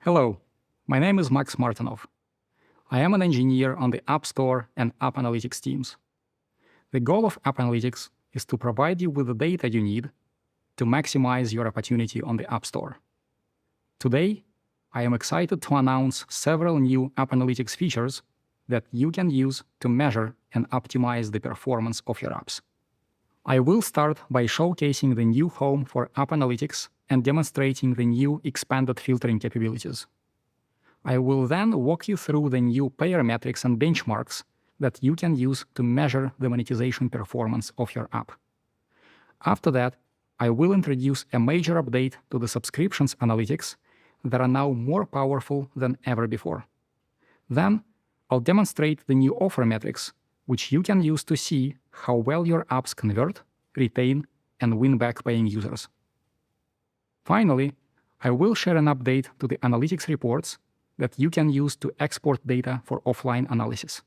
Hello, my name is Max Martinov. I am an engineer on the App Store and App Analytics teams. The goal of App Analytics is to provide you with the data you need to maximize your opportunity on the App Store. Today, I am excited to announce several new App Analytics features that you can use to measure and optimize the performance of your apps. I will start by showcasing the new home for App Analytics and demonstrating the new expanded filtering capabilities. I will then walk you through the new payer metrics and benchmarks that you can use to measure the monetization performance of your app. After that, I will introduce a major update to the subscriptions analytics that are now more powerful than ever before. Then, I'll demonstrate the new offer metrics, which you can use to see how well your apps convert, retain, and win back paying users. Finally, I will share an update to the analytics reports that you can use to export data for offline analysis.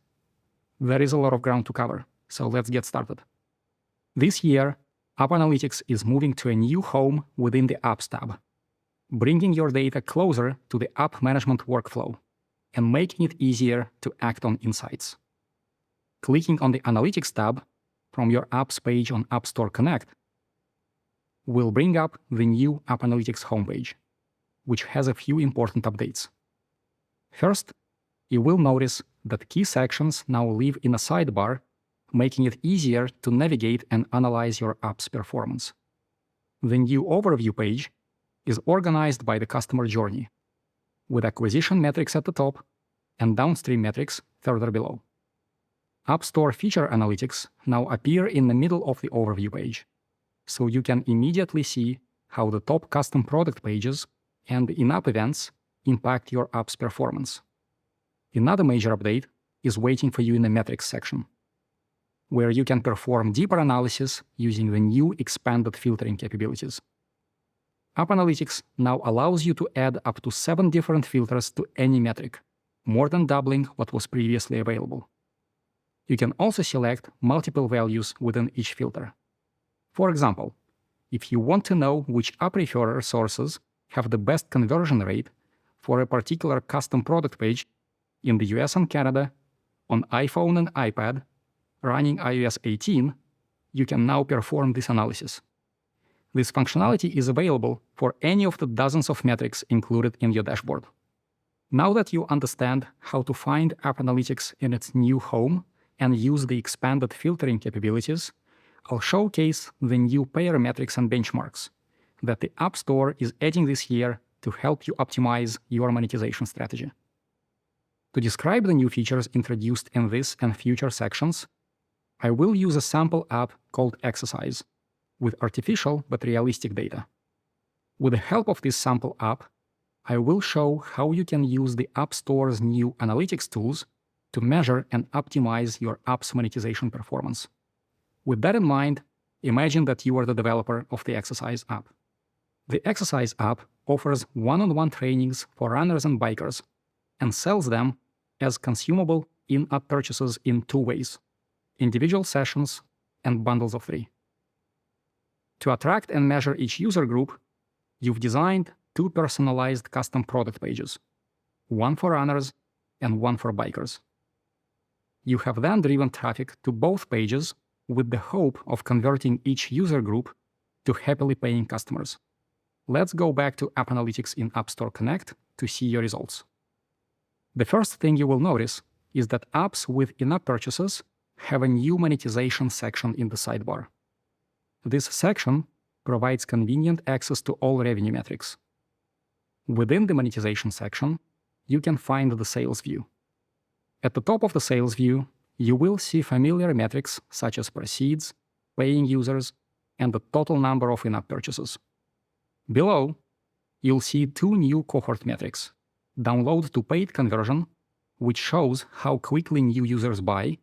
There is a lot of ground to cover, so let's get started. This year, App Analytics is moving to a new home within the Apps tab, bringing your data closer to the app management workflow and making it easier to act on insights. Clicking on the Analytics tab from your apps page on App Store Connect will bring up the new App Analytics homepage, which has a few important updates. First, you will notice that key sections now live in a sidebar, making it easier to navigate and analyze your app's performance. The new Overview page is organized by the customer journey, with acquisition metrics at the top and downstream metrics further below. App Store feature analytics now appear in the middle of the Overview page, so you can immediately see how the top custom product pages and in-app events impact your app's performance. Another major update is waiting for you in the metrics section, where you can perform deeper analysis using the new expanded filtering capabilities. App Analytics now allows you to add up to 7 different filters to any metric, more than doubling what was previously available. You can also select multiple values within each filter. For example, if you want to know which app referrer sources have the best conversion rate for a particular custom product page in the US and Canada, on iPhone and iPad, running iOS 18, you can now perform this analysis. This functionality is available for any of the dozens of metrics included in your dashboard. Now that you understand how to find App Analytics in its new home and use the expanded filtering capabilities, I'll showcase the new payer metrics and benchmarks that the App Store is adding this year to help you optimize your monetization strategy. To describe the new features introduced in this and future sections, I will use a sample app called Exercise with artificial but realistic data. With the help of this sample app, I will show how you can use the App Store's new analytics tools to measure and optimize your app's monetization performance. With that in mind, imagine that you are the developer of the Exercise app. The Exercise app offers one-on-one trainings for runners and bikers and sells them as consumable in-app purchases in 2 ways: individual sessions and bundles of 3. To attract and measure each user group, you've designed 2 personalized custom product pages, one for runners and one for bikers. You have then driven traffic to both pages with the hope of converting each user group to happily paying customers. Let's go back to App Analytics in App Store Connect to see your results. The first thing you will notice is that apps with in-app purchases have a new monetization section in the sidebar. This section provides convenient access to all revenue metrics. Within the monetization section, you can find the sales view. At the top of the sales view, you will see familiar metrics such as proceeds, paying users, and the total number of in-app purchases. Below, you'll see 2 new cohort metrics: download to paid conversion, which shows how quickly new users buy,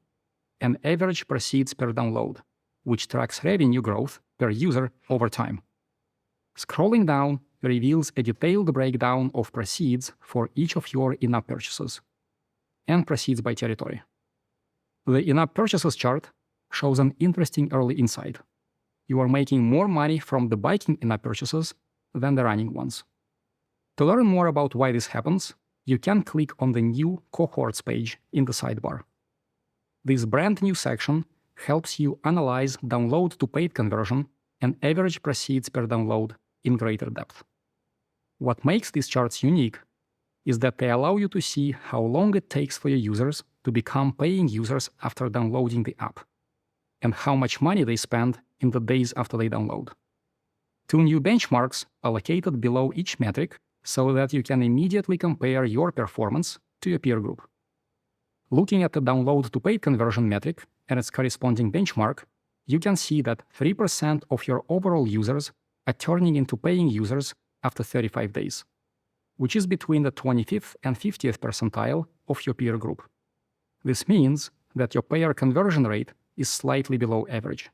and average proceeds per download, which tracks revenue growth per user over time. Scrolling down reveals a detailed breakdown of proceeds for each of your in-app purchases, and proceeds by territory. The in-app purchases chart shows an interesting early insight. You are making more money from the biking in-app purchases than the running ones. To learn more about why this happens, you can click on the New Cohorts page in the sidebar. This brand new section helps you analyze download to paid conversion and average proceeds per download in greater depth. What makes these charts unique is that they allow you to see how long it takes for your users to become paying users after downloading the app, and how much money they spend in the days after they download. Two new benchmarks are located below each metric so that you can immediately compare your performance to your peer group. Looking at the download to paid conversion metric and its corresponding benchmark, you can see that 3% of your overall users are turning into paying users after 35 days, which is between the 25th and 50th percentile of your peer group. This means that your payer conversion rate is slightly below average.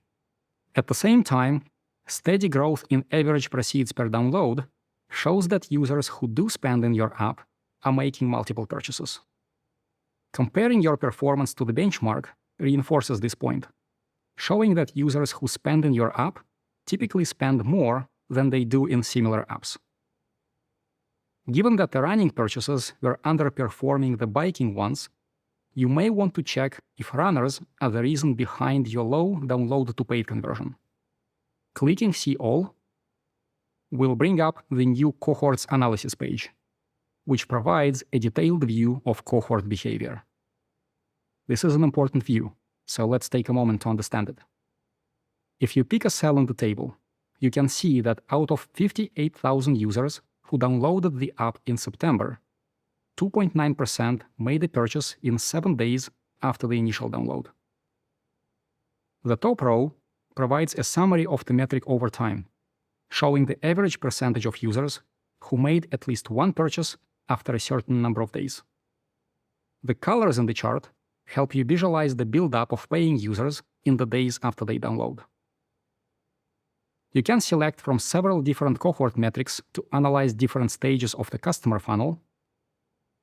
At the same time, steady growth in average proceeds per download shows that users who do spend in your app are making multiple purchases. Comparing your performance to the benchmark reinforces this point, showing that users who spend in your app typically spend more than they do in similar apps. Given that the running purchases were underperforming the biking ones, you may want to check if runners are the reason behind your low download to paid conversion. Clicking See All will bring up the new Cohorts analysis page, which provides a detailed view of cohort behavior. This is an important view, so let's take a moment to understand it. If you pick a cell on the table, you can see that out of 58,000 users who downloaded the app in September, 2.9% made a purchase in 7 days after the initial download. The top row provides a summary of the metric over time, showing the average percentage of users who made at least one purchase after a certain number of days. The colors in the chart help you visualize the build-up of paying users in the days after they download. You can select from several different cohort metrics to analyze different stages of the customer funnel,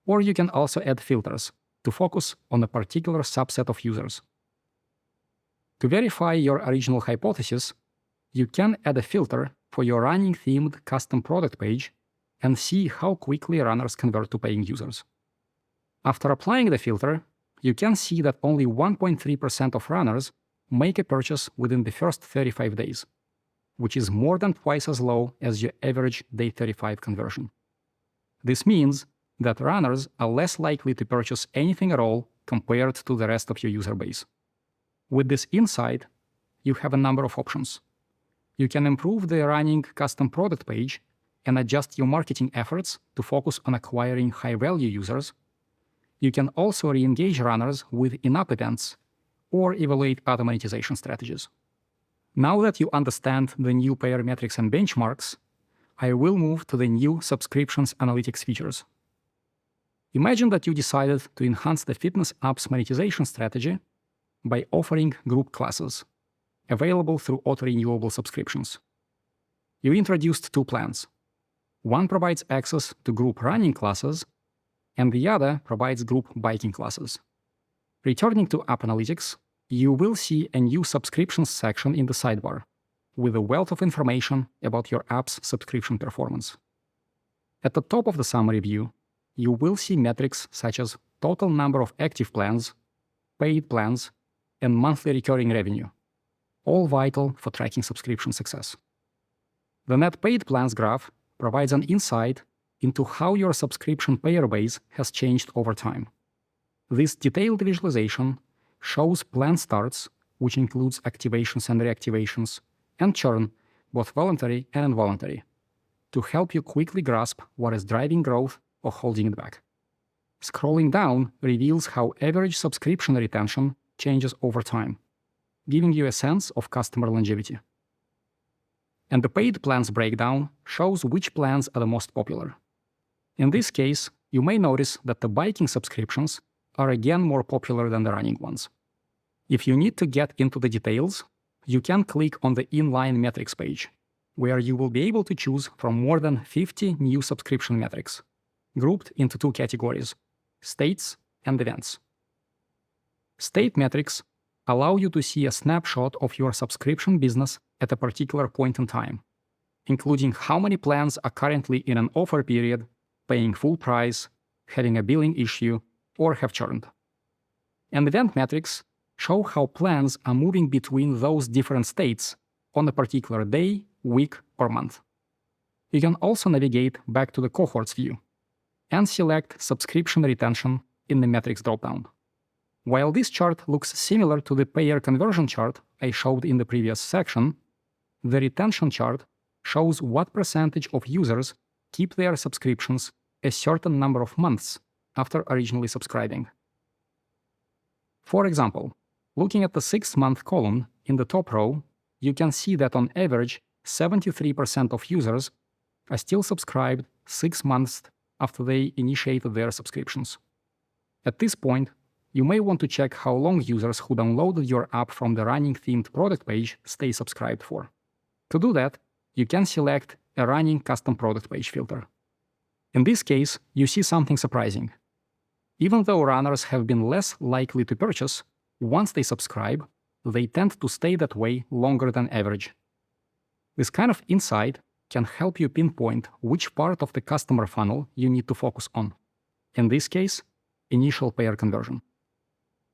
or you can also add filters to focus on a particular subset of users. To verify your original hypothesis, you can add a filter for your running themed custom product page and see how quickly runners convert to paying users. After applying the filter, you can see that only 1.3% of runners make a purchase within the first 35 days, which is more than twice as low as your average day 35 conversion. This means that runners are less likely to purchase anything at all compared to the rest of your user base. With this insight, you have a number of options. You can improve the running custom product page and adjust your marketing efforts to focus on acquiring high-value users. You can also re-engage runners with in-app events or evaluate other monetization strategies. Now that you understand the new payer metrics and benchmarks, I will move to the new subscriptions analytics features. Imagine that you decided to enhance the fitness app's monetization strategy by offering group classes, available through auto-renewable subscriptions. You introduced two plans. One provides access to group running classes, and the other provides group biking classes. Returning to App Analytics, you will see a new subscriptions section in the sidebar, with a wealth of information about your app's subscription performance. At the top of the summary view, you will see metrics such as total number of active plans, paid plans, and monthly recurring revenue, all vital for tracking subscription success. The net paid plans graph provides an insight into how your subscription payer base has changed over time. This detailed visualization shows plan starts, which includes activations and reactivations, and churn, both voluntary and involuntary, to help you quickly grasp what is driving growth or holding it back. Scrolling down reveals how average subscription retention changes over time, giving you a sense of customer longevity. And the paid plans breakdown shows which plans are the most popular. In this case, you may notice that the biking subscriptions are again more popular than the running ones. If you need to get into the details, you can click on the inline metrics page, where you will be able to choose from more than 50 new subscription metrics, grouped into two categories: states and events. State metrics allow you to see a snapshot of your subscription business at a particular point in time, including how many plans are currently in an offer period paying full price, having a billing issue, or have churned. And event metrics show how plans are moving between those different states on a particular day, week, or month. You can also navigate back to the cohorts view and select subscription retention in the metrics dropdown. While this chart looks similar to the payer conversion chart I showed in the previous section, the retention chart shows what percentage of users keep their subscriptions a certain number of months after originally subscribing. For example, looking at the 6-month column in the top row, you can see that on average, 73% of users are still subscribed 6 months after they initiated their subscriptions. At this point, you may want to check how long users who downloaded your app from the running themed product page stay subscribed for. To do that, you can select a running custom product page filter. In this case, you see something surprising. Even though runners have been less likely to purchase, once they subscribe, they tend to stay that way longer than average. This kind of insight can help you pinpoint which part of the customer funnel you need to focus on. In this case, initial payer conversion.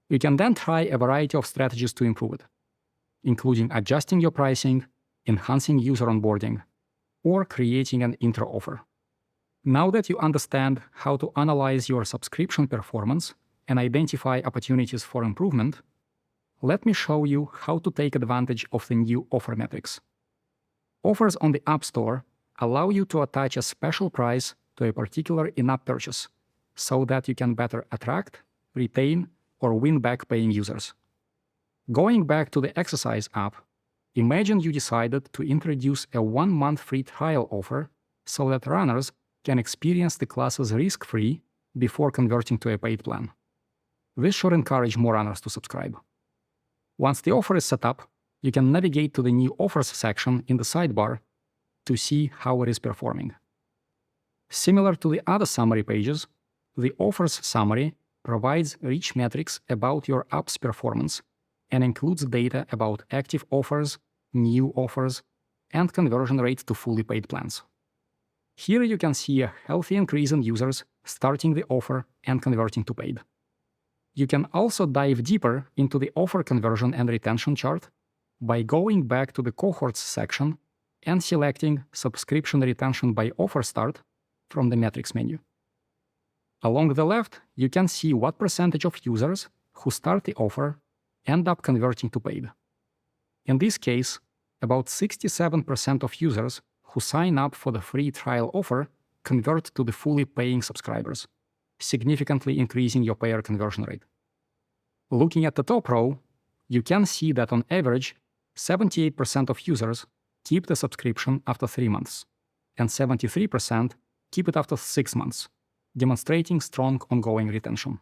You can then try a variety of strategies to improve it, including adjusting your pricing, enhancing user onboarding, or creating an intro offer. Now that you understand how to analyze your subscription performance and identify opportunities for improvement, let me show you how to take advantage of the new offer metrics. Offers on the App Store allow you to attach a special price to a particular in-app purchase so that you can better attract, retain, or win back paying users. Going back to the exercise app, imagine you decided to introduce a 1-month free trial offer so that runners can experience the classes risk-free before converting to a paid plan. This should encourage more runners to subscribe. Once the offer is set up, you can navigate to the new offers section in the sidebar to see how it is performing. Similar to the other summary pages, the offers summary provides rich metrics about your app's performance and includes data about active offers, new offers, and conversion rate to fully paid plans. Here you can see a healthy increase in users starting the offer and converting to paid. You can also dive deeper into the offer conversion and retention chart by going back to the cohorts section and selecting subscription retention by offer start from the metrics menu. Along the left, you can see what percentage of users who start the offer end up converting to paid. In this case, about 67% of users who sign up for the free trial offer convert to the fully paying subscribers, significantly increasing your payer conversion rate. Looking at the top row, you can see that on average, 78% of users keep the subscription after 3 months, and 73% keep it after 6 months, demonstrating strong ongoing retention.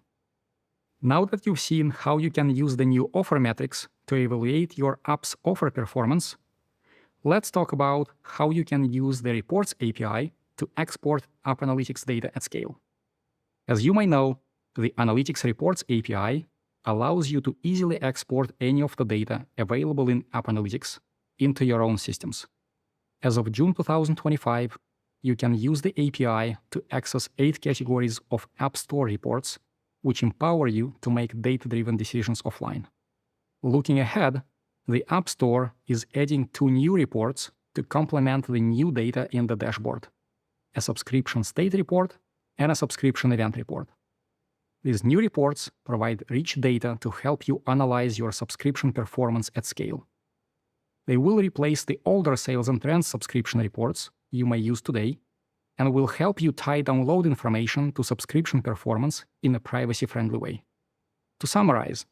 Now that you've seen how you can use the new offer metrics to evaluate your app's offer performance, let's talk about how you can use the Reports API to export App Analytics data at scale. As you may know, the Analytics Reports API allows you to easily export any of the data available in App Analytics into your own systems. As of June 2025, you can use the API to access 8 categories of App Store reports, which empower you to make data-driven decisions offline. Looking ahead, the App Store is adding 2 new reports to complement the new data in the dashboard: a subscription state report and a subscription event report. These new reports provide rich data to help you analyze your subscription performance at scale. They will replace the older sales and trends subscription reports you may use today and will help you tie download information to subscription performance in a privacy-friendly way. To summarize,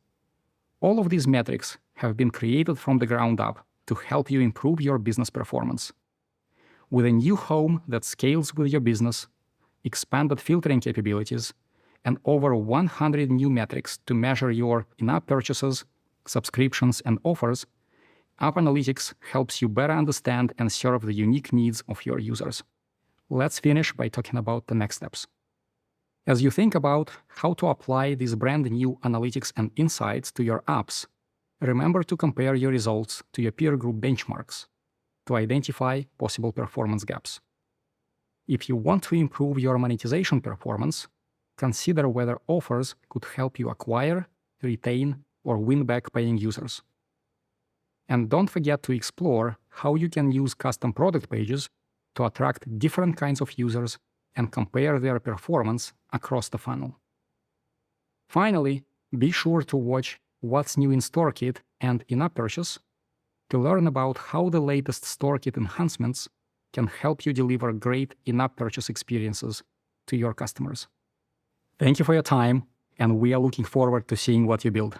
all of these metrics have been created from the ground up to help you improve your business performance. With a new home that scales with your business, expanded filtering capabilities, and over 100 new metrics to measure your in-app purchases, subscriptions, and offers, App Analytics helps you better understand and serve the unique needs of your users. Let's finish by talking about the next steps. As you think about how to apply these brand new analytics and insights to your apps, remember to compare your results to your peer group benchmarks to identify possible performance gaps. If you want to improve your monetization performance, consider whether offers could help you acquire, retain, or win back paying users. And don't forget to explore how you can use custom product pages to attract different kinds of users and compare their performance across the funnel. Finally, be sure to watch What's New in StoreKit and In-App Purchase to learn about how the latest StoreKit enhancements can help you deliver great in-app purchase experiences to your customers. Thank you for your time, and we are looking forward to seeing what you build.